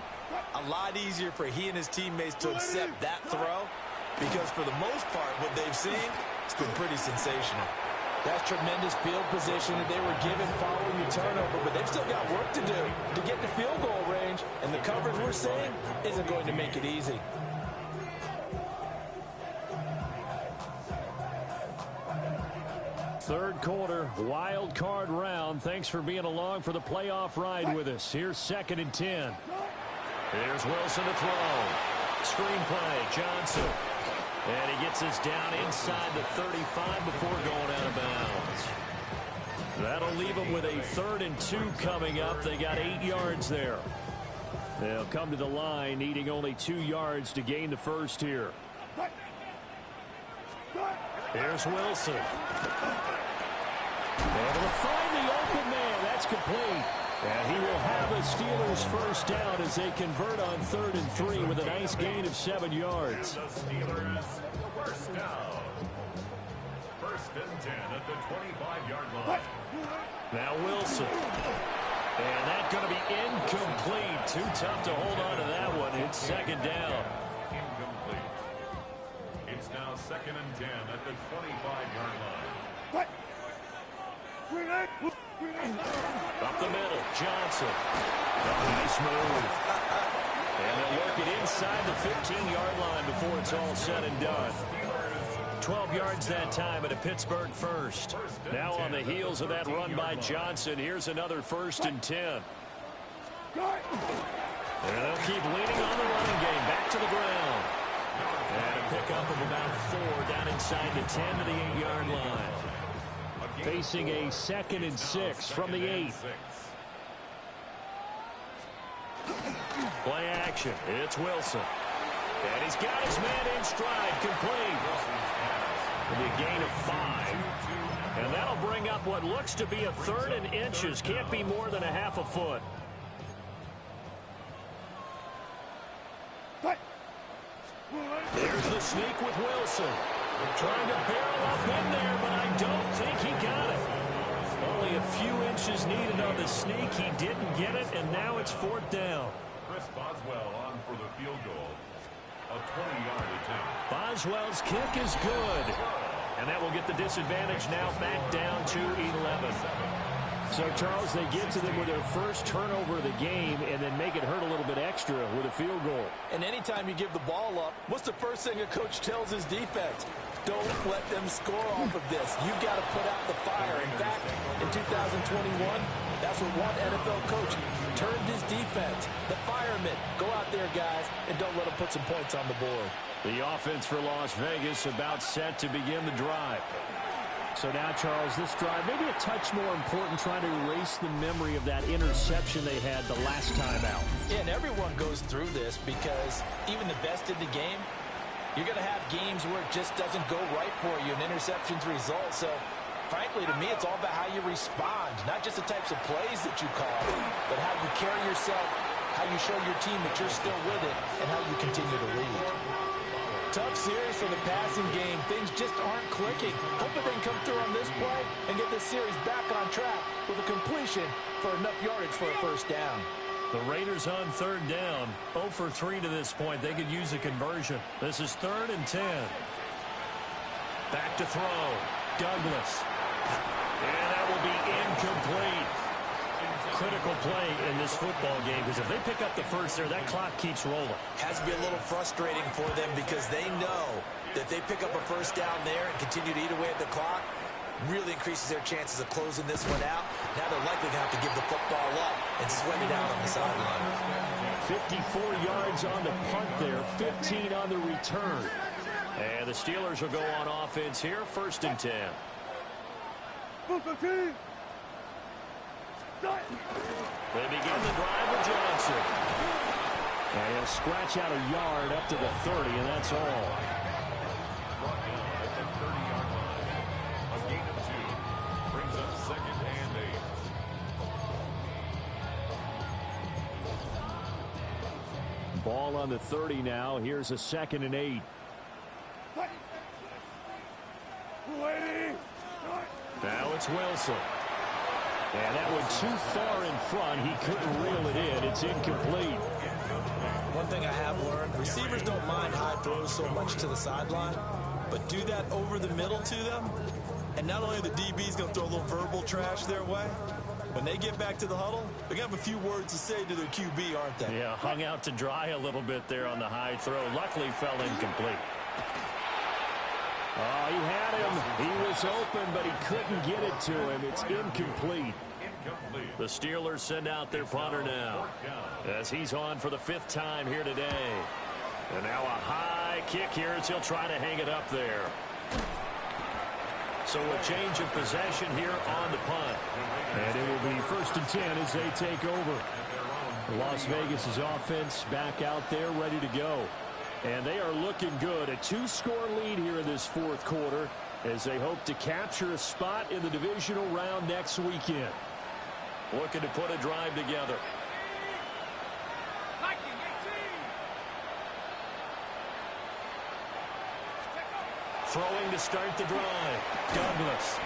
Speaker 4: a lot easier for he and his teammates to accept that throw because for the most part, what they've seen, it's been pretty sensational.
Speaker 2: That's tremendous field position that they were given following the turnover, but they've still got work to do to get to field goal range, and the coverage we're seeing isn't going to make it easy.
Speaker 6: Third quarter, wild card round. Thanks for being along for the playoff ride with us. Here's 2nd and 10.
Speaker 1: Here's Wilson to throw. Screen play, Johnson. And he gets this down inside the 35 before going out of bounds. That'll leave them with a 3rd and 2 coming up. They got 8 yards there.
Speaker 6: They'll come to the line, needing only 2 yards to gain the 1st here.
Speaker 1: Here's Wilson.
Speaker 6: Able to find the open man. That's complete. And he will have a Steelers first down as they convert on 3rd and 3 with a nice gain of 7 yards.
Speaker 3: The Steelers first down. 1st and 10 at the 25-yard line.
Speaker 1: Now Wilson. And that's going to be incomplete. Too tough to hold on to that one. It's 2nd down.
Speaker 3: Incomplete. It's now 2nd and 10 at the 25-yard line.
Speaker 1: Up the middle, Johnson. Nice move. And they'll work it inside the 15-yard line before it's all said and done. 12 yards that time at a Pittsburgh first. Now on the heels of that run by Johnson, here's another 1st and 10. And they'll keep leaning on the running game. Back to the ground. And a pickup of about 4 down inside the 10 to the 8-yard line.
Speaker 6: Facing a 2nd and 6 from the 8.
Speaker 1: Play action. It's Wilson. And he's got his man in stride. Complete. It'll be a gain of 5. And that'll bring up what looks to be a 3rd and inches. Can't be more than a half a foot. There's the sneak with Wilson. Trying to barrel up in there, but I don't think he got it. Only a few inches needed on the sneak. He didn't get it, and now it's 4th down.
Speaker 3: Chris Boswell on for the field goal. A 20-yard attempt.
Speaker 1: Boswell's kick is good. And that will get the disadvantage now back down to 11.
Speaker 6: So, Charles, they get to them with their first turnover of the game and then make it hurt a little bit extra with a field goal.
Speaker 4: And anytime you give the ball up, what's the first thing a coach tells his defense? Don't let them score off of this. You've got to put out the fire. In fact, in 2021, that's what one NFL coach turned his defense. The firemen. Go out there, guys, and don't let them put some points on the board.
Speaker 1: The offense for Las Vegas about set to begin the drive.
Speaker 6: So now, Charles, this drive maybe a touch more important, trying to erase the memory of that interception they had the last time out.
Speaker 4: Yeah, and everyone goes through this because even the best in the game, you're going to have games where it just doesn't go right for you, and interceptions result. So, frankly, to me, it's all about how you respond, not just the types of plays that you call, but how you carry yourself, how you show your team that you're still with it, and how you continue to lead. Tough series for the passing game. Things just aren't clicking. Hoping they can come through on this play and get this series back on track with a completion for enough yardage for a first down.
Speaker 1: The Raiders on 3rd down. 0 for 3 to this point. They could use a conversion. This is 3rd and 10. Back to throw. Douglas. And that will be incomplete. Critical play in this football game, because if they pick up the first there, that clock keeps rolling.
Speaker 4: Has to be a little frustrating for them because they know that if they pick up a first down there and continue to eat away at the clock, really increases their chances of closing this one out. Now they're likely going to have to give the football up and sweat it out on the sideline.
Speaker 6: 54 yards on the punt there, 15 on the return.
Speaker 1: And the Steelers will go on offense here, 1st and 10. They begin the drive with Johnson.
Speaker 6: And he'll scratch out a yard up to the 30, and that's all.
Speaker 3: Brought down at the 30-yard line. A gain of 2. Brings up 2nd and 8.
Speaker 6: Ball on the 30 now. Here's a 2nd and 8.
Speaker 1: Now it's Wilson.
Speaker 6: And that one too far in front. He couldn't reel it in. It's incomplete.
Speaker 4: One thing I have learned, receivers don't mind high throws so much to the sideline, but do that over the middle to them, and not only the DB's going to throw a little verbal trash their way, when they get back to the huddle, they're going to have a few words to say to their QB, aren't they?
Speaker 1: Yeah, hung out to dry a little bit there on the high throw. Luckily fell incomplete.
Speaker 6: Oh, he had him. He was open, but he couldn't get it to him. It's incomplete.
Speaker 1: The Steelers send out their punter now as he's on for the 5th time here today. And now a high kick here as he'll try to hang it up there. So a change of possession here on the punt.
Speaker 6: And it will be 1st and 10 as they take over. Las Vegas' offense back out there ready to go. And they are looking good. A 2-score lead here in this 4th quarter as they hope to capture a spot in the divisional round next weekend.
Speaker 1: Looking to put a drive together. throwing to start the drive. Douglas.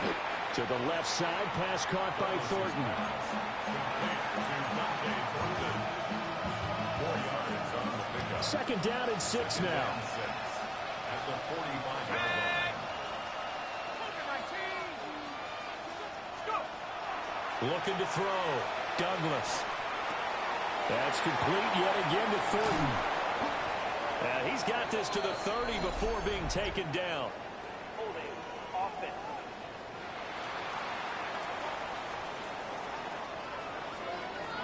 Speaker 1: To the left side, pass caught by Thornton. 2nd down and 6 now.
Speaker 3: At the 45-yard line.
Speaker 1: Looking to throw. Douglas. That's complete yet again to Thornton. And he's got this to the 30 before being taken down.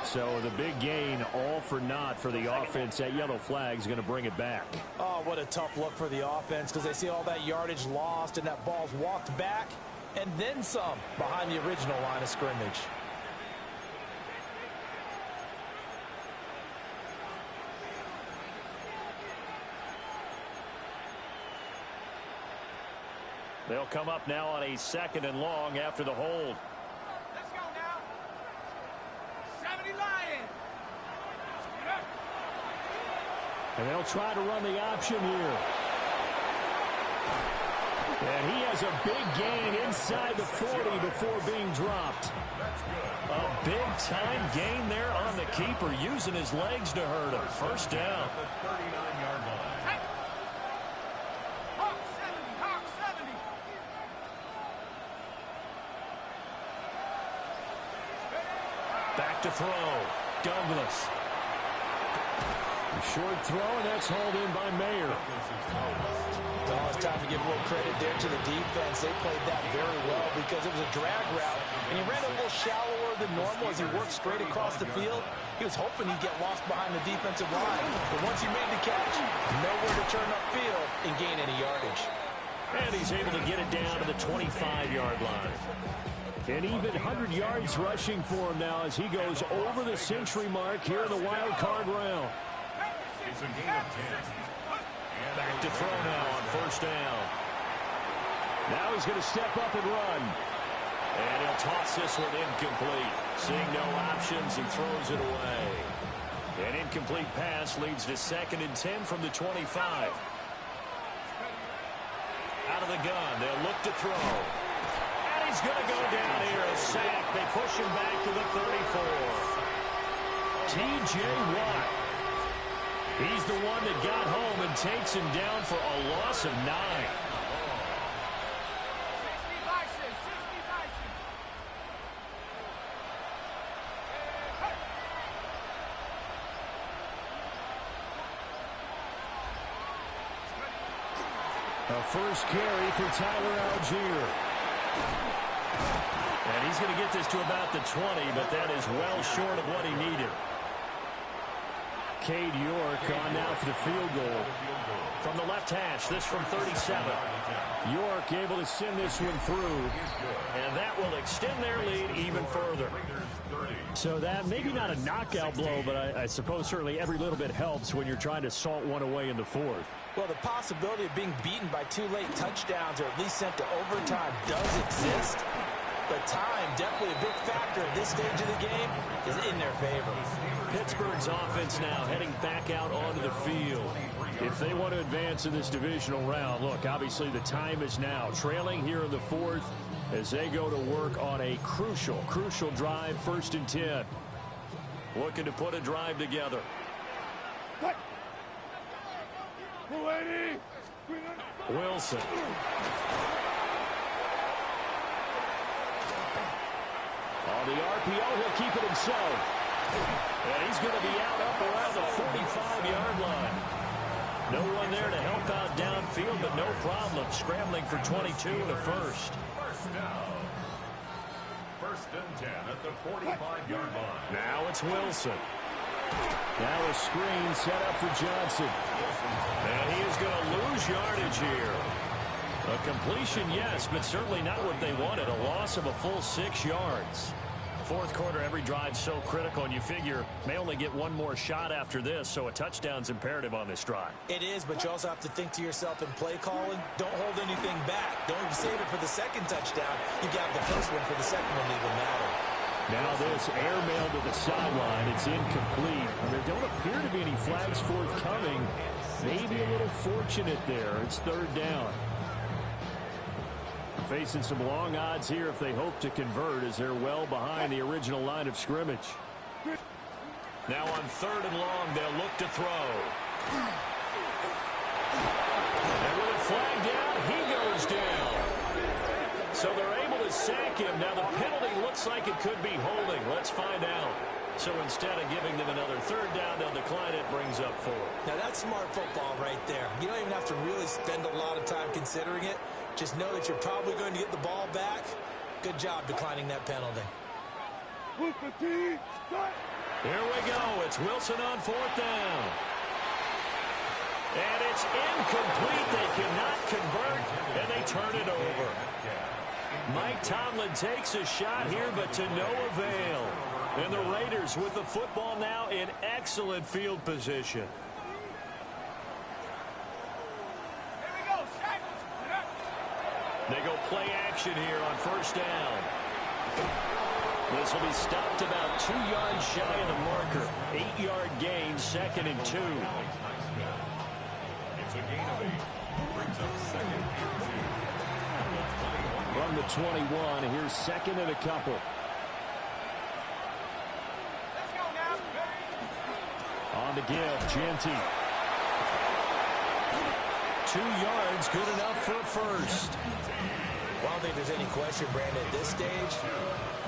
Speaker 1: So the big gain, all for naught for the offense. That yellow flag is going to bring it back.
Speaker 2: Oh, what a tough look for the offense, because they see all that yardage lost and that ball's walked back and then some behind the original line of scrimmage.
Speaker 1: They'll come up now on a 2nd and long after the hold.
Speaker 5: Let's go now. 70 Lions.
Speaker 1: And they'll try to run the option here. And he has a big gain inside the 40 before being dropped. A big-time gain there on the keeper, using his legs to hurt him. 1st down.
Speaker 3: The 39-yard line.
Speaker 5: Hey. Hawk 70. Hawk 70.
Speaker 1: Back to throw. Douglas. A short throw, and that's hauled in by Mayer.
Speaker 2: Oh, it's time to give a little credit there to the defense. They played that very well because it was a drag route, and he ran a little shallower than normal as he worked straight across the field. He was hoping he'd get lost behind the defensive line, but once he made the catch, nowhere to turn upfield and gain any yardage.
Speaker 1: And he's able to get it down to the 25-yard line. An even 100 yards rushing for him now as he goes over the century mark here in the wild card round.
Speaker 3: It's a gain of 10.
Speaker 1: Back to throw now on 1st down. Now he's going to step up and run. And he'll toss this one incomplete. Seeing no options, and throws it away. An incomplete pass leads to 2nd and 10 from the 25. Out of the gun, they'll look to throw. And he's going to go down here, a sack. They push him back to the 34. T.J. Watt. He's the one that got home and takes him down for a loss of 9.
Speaker 5: 60 Bison. 60 Bison.
Speaker 1: A first carry for Tyler Algier. And he's going to get this to about the 20, but that is well short of what he needed. Cade York on now for the field goal. From the left hash, this from 37. York able to send this one through. And that will extend their lead even further. So that, maybe not a knockout blow, but I suppose certainly every little bit helps when you're trying to salt one away in the 4th.
Speaker 2: Well, the possibility of being beaten by 2 late touchdowns or at least sent to overtime does exist. But time, definitely a big factor at this stage of the game, is in their favor.
Speaker 1: Pittsburgh's offense now heading back out onto the field. If they want to advance in this divisional round, look, obviously the time is now. Trailing here in the 4th as they go to work on a crucial drive, 1st and 10. Looking to put a drive together. Wilson. On the RPO, he'll keep it himself. And he's going to be out up around the 45-yard line. No one there to help out downfield, but no problem. Scrambling for 22 and a first.
Speaker 3: First down. 1st and 10 at the 45-yard line.
Speaker 1: Now it's Wilson. Now a screen set up for Johnson. And he is going to lose yardage here. A completion, yes, but certainly not what they wanted. A loss of a full 6 yards. 4th quarter, every drive so critical, and you figure may only get one more shot after this, so a touchdown's imperative on this drive.
Speaker 2: It is, but you also have to think to yourself in play calling, don't hold anything back. Don't save it for the 2nd touchdown. You got the first one for the 2nd one to even matter.
Speaker 1: Now this airmail to the sideline. It's incomplete. And there don't appear to be any flags forthcoming. Maybe a little fortunate there. It's 3rd down.
Speaker 6: Facing some long odds here if they hope to convert, as they're well behind the original line of scrimmage.
Speaker 1: Now on 3rd and long, they'll look to throw. And with a flag down, he goes down. So they're able to sack him. Now the penalty looks like it could be holding. Let's find out. So instead of giving them another 3rd down, they'll decline it, brings up 4.
Speaker 4: Now that's smart football right there. You don't even have to really spend a lot of time considering it. Just know that you're probably going to get the ball back. Good job declining that penalty.
Speaker 1: Here we go. It's Wilson on 4th down. And it's incomplete. They cannot convert, and they turn it over. Mike Tomlin takes a shot here, but to no avail. And the Raiders with the football now in excellent field position. They go play action here on 1st down. This will be stopped about 2 yards shy of the marker. 8-yard gain, 2nd and 2.
Speaker 3: It's a gain of 8. Brings up 2nd and 2.
Speaker 6: From the 21, here's 2nd and a couple. On the give, Genty. 2 yards, good enough for a first.
Speaker 4: Well, I don't think there's any question, Brandon, at this stage,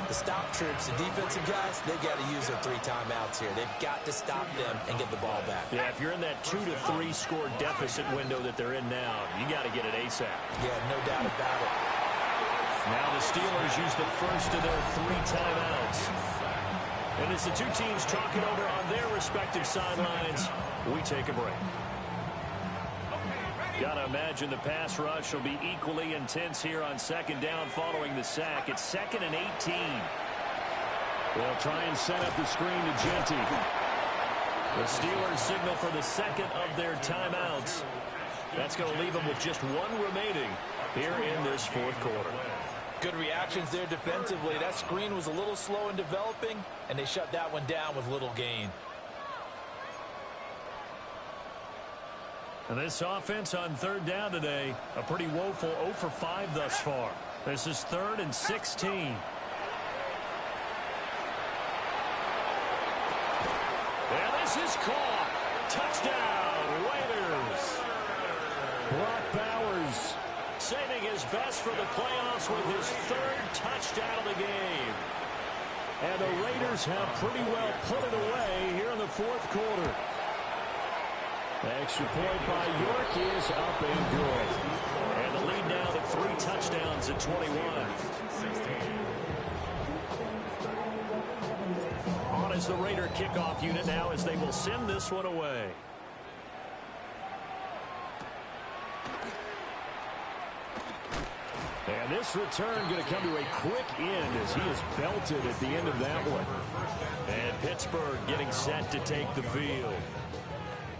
Speaker 4: the stop troops, the defensive guys, they've got to use their 3 timeouts here. They've got to stop them and get the ball back.
Speaker 1: Yeah, if you're in that 2 to 3 score deficit window that they're in now, you got to get it ASAP.
Speaker 4: Yeah, no doubt about it.
Speaker 1: Now the Steelers use the first of their 3 timeouts. And as the 2 teams talk it over on their respective sidelines, we take a break. Got to imagine the pass rush will be equally intense here on 2nd down following the sack. It's 2nd and 18.
Speaker 6: They'll try and set up the screen to Genty.
Speaker 1: The Steelers signal for the 2nd of their timeouts. That's going to leave them with just 1 remaining here in this 4th quarter.
Speaker 2: Good reactions there defensively. That screen was a little slow in developing, and they shut that one down with little gain.
Speaker 1: And this offense on 3rd down today, a pretty woeful 0 for 5 thus far. This is 3rd and 16. And this is caught. Touchdown, Raiders.
Speaker 6: Brock Bowers
Speaker 1: Saving his best for the playoffs with his 3rd touchdown of the game.
Speaker 6: And the Raiders have pretty well put it away here in the 4th quarter. The extra point by York is up and good.
Speaker 1: And the lead now to 3 touchdowns at 21. On is the Raider kickoff unit now as they will send this one away.
Speaker 6: And this return going to come to a quick end as he is belted at the end of that one.
Speaker 1: And Pittsburgh getting set to take the field.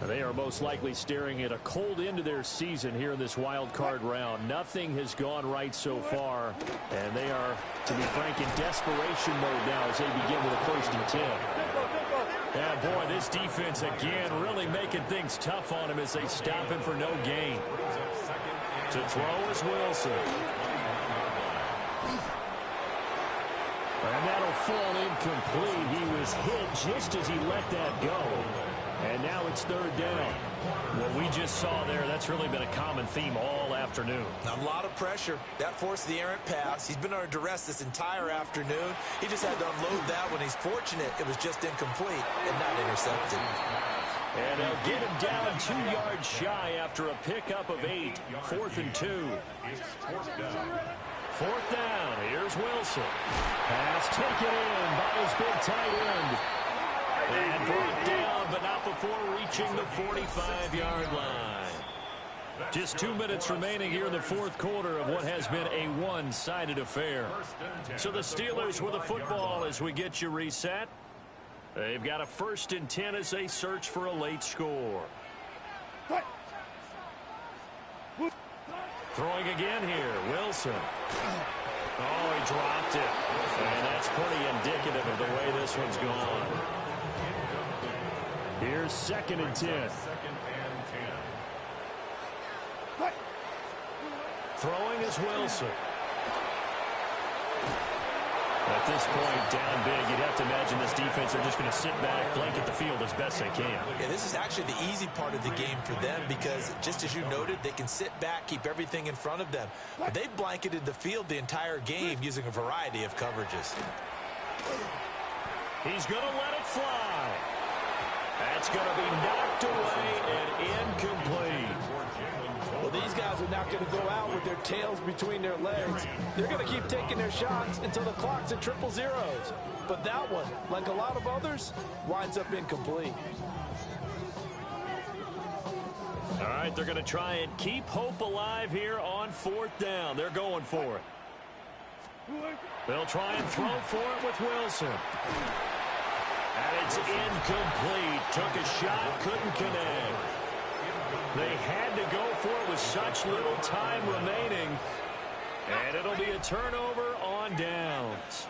Speaker 6: They are most likely staring at a cold end to their season here in this wild card round. Nothing has gone right so far, and they are, to be frank, in desperation mode now as they begin with a 1st and 10.
Speaker 1: Yeah, boy, this defense again really making things tough on him as they stop him for no gain. To throw is Wilson.
Speaker 6: And that'll fall incomplete. He was hit just as he let that go. And now it's 3rd down.
Speaker 1: What we just saw there, that's really been a common theme all afternoon.
Speaker 4: A lot of pressure. That forced the errant pass. He's been under duress this entire afternoon. He just had to unload that one. He's fortunate it was just incomplete and not intercepted.
Speaker 1: And they'll get him down 2 yards shy after a pickup of 8. 4th and 2. 4th down. Here's Wilson.
Speaker 6: Pass taken in by his big tight end.
Speaker 1: And brought down, but not before reaching the 45-yard line. Just 2 minutes remaining here in the 4th quarter of what has been a one-sided affair. So the Steelers with the football as we get you reset. They've got a 1st and 10 as they search for a late score. Throwing again here, Wilson. Oh, he dropped it. And that's pretty indicative of the way this one's gone.
Speaker 6: Here's 2nd and 10.
Speaker 1: Throwing is Wilson.
Speaker 6: At this point, down big, you'd have to imagine this defense are just going to sit back, blanket the field as best they can.
Speaker 4: Yeah, this is actually the easy part of the game for them because, just as you noted, they can sit back, keep everything in front of them. But they've blanketed the field the entire game using a variety of coverages.
Speaker 1: He's going to let it fly. That's going to be knocked away and incomplete.
Speaker 2: Well, these guys are not going to go out with their tails between their legs. They're going to keep taking their shots until the clock's at triple zeros. But that one, like a lot of others, winds up incomplete.
Speaker 1: All right, they're going to try and keep hope alive here on 4th down. They're going for it. They'll try and throw for it with Wilson. And it's incomplete. Took a shot, couldn't connect. They had to go for it with such little time remaining. And it'll be a turnover on downs.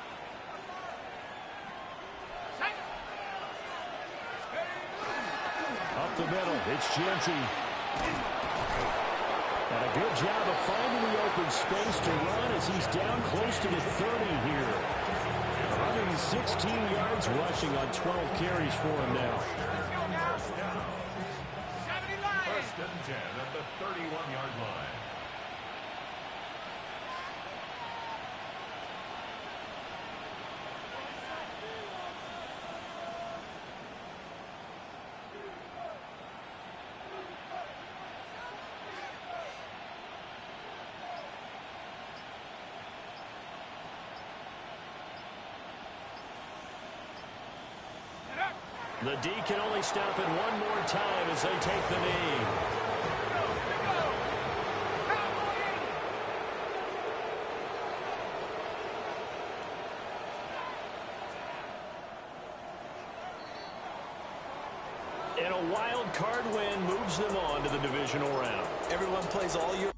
Speaker 1: Up the middle, it's Genty. And a good job of finding the open space to run as he's down close to the 30 here. 116 yards rushing on 12 carries for him now.
Speaker 3: First and 10 at the 31-yard line.
Speaker 1: The D can only stop it one more time as they take the knee. And a wild card win moves them on to the divisional round.
Speaker 4: Everyone plays all year.